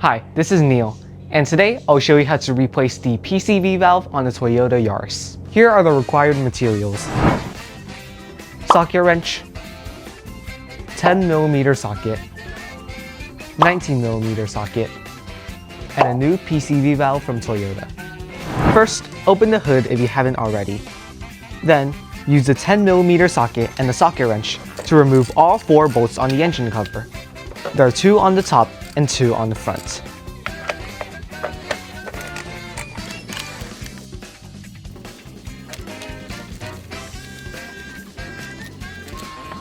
Hi, this is Neil, and today I'll show you how to replace the PCV valve on the Toyota Yaris. Here are the required materials: socket wrench, 10mm socket, 19mm socket, and a new PCV valve from Toyota. First, open the hood if you haven't already. Then, use the 10mm socket and the socket wrench to remove all 4 bolts on the engine cover. There are 2 on the top and 2 on the front.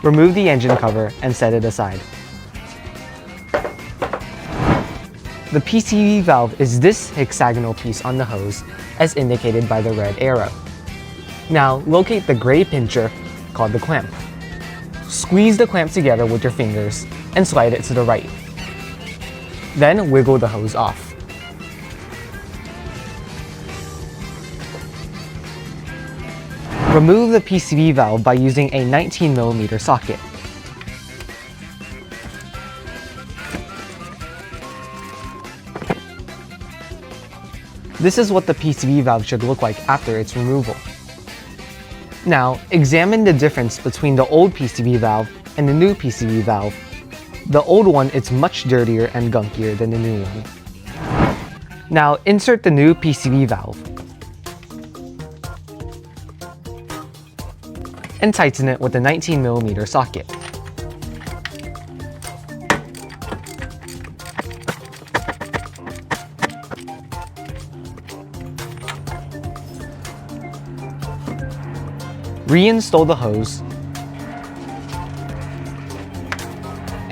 Remove the engine cover and set it aside. The PCV valve is this hexagonal piece on the hose, as indicated by the red arrow. Now, locate the gray pincher, called the clamp. Squeeze the clamp together with your fingers and slide it to the right. Then wiggle the hose off. Remove the PCV valve by using a 19mm socket. This is what the PCV valve should look like after its removal. Now, examine the difference between the old PCV valve and the new PCV valve. The old one is much dirtier and gunkier than the new one. Now, insert the new PCV valve and tighten it with the 19mm socket. Reinstall the hose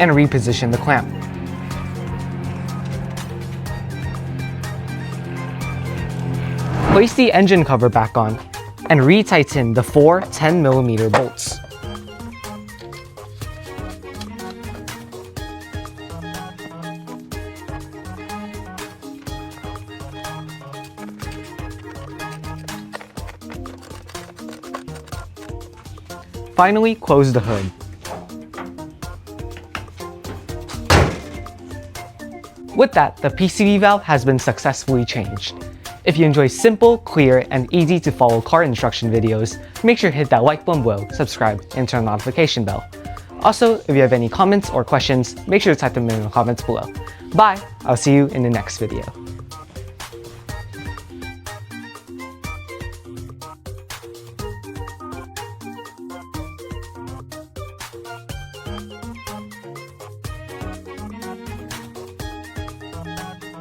and reposition the clamp. Place the engine cover back on and retighten the 4 10mm bolts. Finally, close the hood. With that, the PCV valve has been successfully changed. If you enjoy simple, clear, and easy to follow car instruction videos, make sure to hit that like button below, subscribe, and turn on the notification bell. Also, if you have any comments or questions, make sure to type them in the comments below. Bye! I'll see you in the next video.